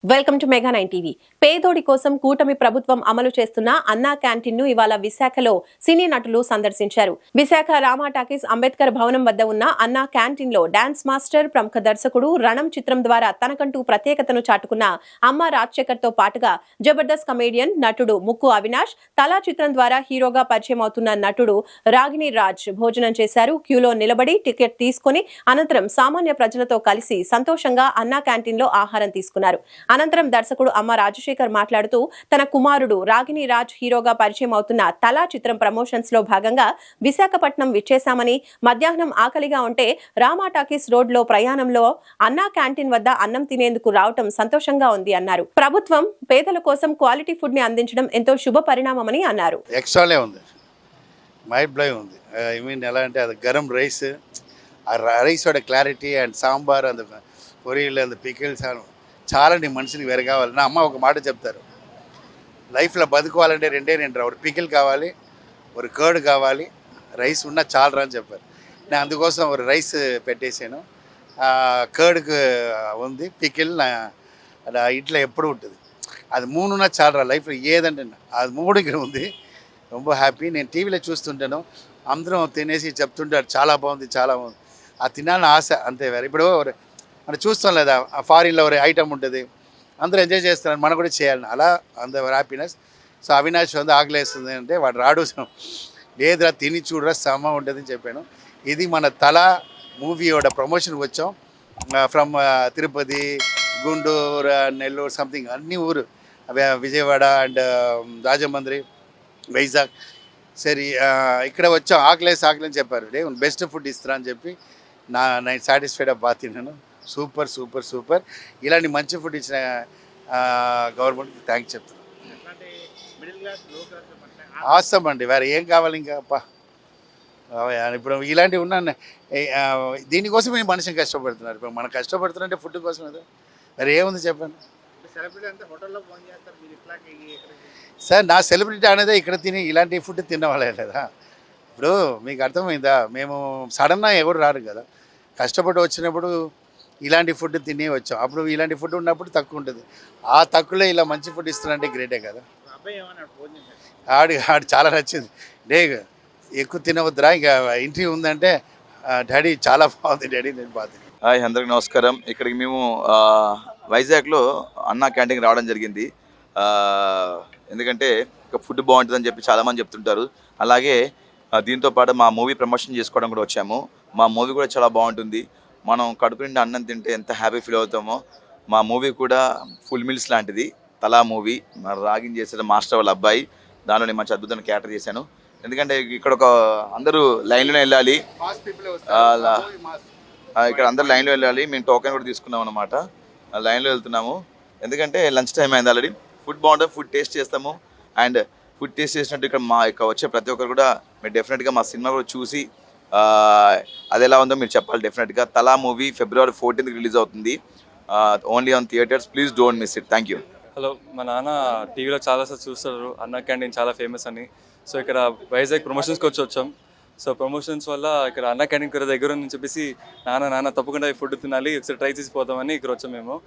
Welcome to mega 9 TV. పేదోడి కోసం కూటమి ప్రభుత్వం అమలు చేస్తున్న అన్నా క్యాంటీన్ ను ఇవాళ విశాఖలో సినీ నటులు సందర్శించారు. విశాఖ రామా టాకీస్ అంబేద్కర్ భవనం వద్ద ఉన్న అన్నా క్యాంటీన్ లో డాన్స్ మాస్టర్, ప్రముఖ దర్శకుడు రణం చిత్రం ద్వారా తనకంటూ ప్రత్యేకతను చాటుకున్న అమ్మ రాజశేఖర్ తో పాటుగా జబర్దస్త్ కమేడియన్ నటుడు ముక్కు అవినాష్, తలా చిత్రం ద్వారా హీరోగా పరిచయం అవుతున్న నటుడు రాగిణి రాజ్ భోజనం చేశారు. క్యూలో నిలబడి టికెట్ తీసుకుని అనంతరం సామాన్య ప్రజలతో కలిసి సంతోషంగా అన్నా క్యాంటీన్ లో ఆహారం తీసుకున్నారు. అనంతరం దర్శకుడు అమ్మ రాజశేఖర్ మాట్లాడుతూ తన కుమారుడు రాగిణి రాజ్ హీరోగా పరిచయం అవుతున్న తలా చిత్రం ప్రమోషన్స్ లో భాగంగా విశాఖపట్నం విచ్చేశామని, మధ్యాహ్నం ఆకలిగా ఉంటే రామా టాకీస్ రోడ్ లో ప్రయాణంలో అన్నా క్యాంటీన్ వద్ద అన్నం తినేందుకు రావటం సంతోషంగా ఉంది అన్నారు. ప్రభుత్వం పేదల కోసం క్వాలిటీ ఫుడ్ ని అందించడం ఎంతో శుభ పరిణామమని అన్నారు. ఎలా అంటే అది గరం రైస్, ఆ రైసోட clarity and sambar and poriyal and pickles చాలా నీ మనిషిని వెరగావాలి. నా అమ్మ ఒక మాట చెప్తారు, లైఫ్లో బతుకోవాలంటే రెండే రెండు, ఒక పికిల్ కావాలి, ఒక కర్డ్ కావాలి, రైస్ ఉన్నా చాలరా అని చెప్పారు. నేను అందుకోసం ఒక రైస్ పెట్టేశాను. కర్డ్కి ఉంది, పికిల్ నా ఇంట్లో ఎప్పుడు ఉంటుంది. అది మూడున్నా చాలరా లైఫ్లో ఏదంటే అది మూడు ఇక్కడ ఉంది. ரொம்ப హ్యాపీ. నేను టీవీలో చూస్తుంటాను, అందరం తినేసి చెప్తుంటారు చాలా బాగుంది చాలా బాగుంది. ఆ తినాలని ఆశ అంతే. వేరే ఇప్పుడు మనం చూస్తాం లేదా, ఫారిన్లో ఒక ఐటమ్ ఉంటుంది, అందరూ ఎంజాయ్ చేస్తున్నారు, మనం కూడా చేయాలని, అలా అంత హ్యాపీనెస్. సో అవినాష్ ఆకలేస్తుంది అంటే వాడు రాడు, లేదురా తిని చూడరా సమ ఉంటుందని చెప్పాను. ఇది మన తల మూవీ ప్రమోషన్కి వచ్చాం. ఫ్రమ్ తిరుపతి, గుంటూరు, నెల్లూరు, సంథింగ్ అన్ని ఊరు, విజయవాడ అండ్ రాజమండ్రి, వైజాగ్. సరే ఇక్కడ వచ్చాం, ఆకలేని చెప్పారు, బెస్ట్ ఫుడ్ ఇస్తారా అని చెప్పి నేను సాటిస్ఫైడ్ బాగా తిన్నాను. Super super super. ఇలాంటి మంచి ఫుడ్ ఇచ్చిన గవర్నమెంట్కి థ్యాంక్స్ చెప్తున్నాను. ఆసం అండి, వేరే ఏం కావాలి ఇంకా అప్పా. ఇప్పుడు ఇలాంటివి ఉన్నాను, దీనికోసం ఈ మనిషిని కష్టపడుతున్నారు. ఇప్పుడు మనం కష్టపడుతున్నారంటే ఫుడ్ కోసం కదా, వేరే ఏముంది చెప్పండి సార్. నా సెలబ్రిటీ అనేదే ఇక్కడ తిని ఇలాంటి ఫుడ్ తిన్నవాళ్ళే కదా. ఇప్పుడు మీకు అర్థమైందా, మేము సడన్గా ఎవరు రారు కదా, కష్టపడి వచ్చినప్పుడు ఇలాంటి ఫుడ్ తిని వచ్చాం. అప్పుడు ఇలాంటి ఫుడ్ ఉన్నప్పుడు తక్కువ ఉంటుంది, ఆ తక్కువలో ఇలా మంచి ఫుడ్ ఇస్తున్నారంటే గ్రేటే కదా. ఆడు చాలా నచ్చింది, ఎక్కువ తినవద్దురా, ఇంకా ఇంటర్వ్యూ ఉందంటే డాడీ చాలా బాగుంది డాడీ, నేను బాగా. హాయ్, అందరికి నమస్కారం. ఇక్కడికి మేము వైజాగ్లో అన్నా క్యాంటీన్కి రావడం జరిగింది. ఎందుకంటే ఇక ఫుడ్ బాగుంటుందని చెప్పి చాలామంది చెప్తుంటారు. అలాగే దీంతో పాటు మా మూవీ ప్రమోషన్ చేసుకోవడం కూడా వచ్చాము. మా మూవీ కూడా చాలా బాగుంటుంది. మనం కడుపు నిండా అన్నం తింటే ఎంత హ్యాపీ ఫీల్ అవుతామో, మా మూవీ కూడా ఫుల్ మీల్స్ లాంటిది. తలా మూవీ రాగిన్ చేసిన మాస్టర్ వాళ్ళ అబ్బాయి, దానిలో నేను మంచి అద్భుతంగా క్యాటర్ చేశాను. ఎందుకంటే ఇక్కడ ఒక అందరూ లైన్లోనే వెళ్ళాలి, ఇక్కడ అందరూ లైన్లో వెళ్ళాలి. మేము టోకెన్ కూడా తీసుకున్నాం అనమాట, లైన్లో వెళ్తున్నాము. ఎందుకంటే లంచ్ టైం అయింది ఆల్రెడీ. ఫుడ్ బాగుంటుంది, ఫుడ్ టేస్ట్ చేస్తాము. అండ్ ఫుడ్ టేస్ట్ చేసినట్టు ఇక్కడ మా ఇక్కడ వచ్చే ప్రతి ఒక్కరు కూడా మీరు డెఫినెట్గా మా సినిమా కూడా చూసి అది ఎలా ఉందో మీరు చెప్పాలి డెఫినెట్గా. తలా మూవీ February 14th రిలీజ్ అవుతుంది, only on theatres. Please don't miss it. Thank you. Hello, మా నాన్న టీవీలో చాలాసార్లు చూస్తారు అన్నా క్యాంటీన్ చాలా ఫేమస్ అని. సో ఇక్కడ వైజాగ్ ప్రమోషన్స్కి వచ్చాం. సో ప్రమోషన్స్ వల్ల ఇక్కడ అన్నా క్యాంటీన్ దగ్గర ఉందని చెప్పేసి నాన్న తప్పకుండా ఫుడ్ తినాలి, ఒకసారి ట్రై చేసి పోతామని ఇక్కడ వచ్చాం మేము.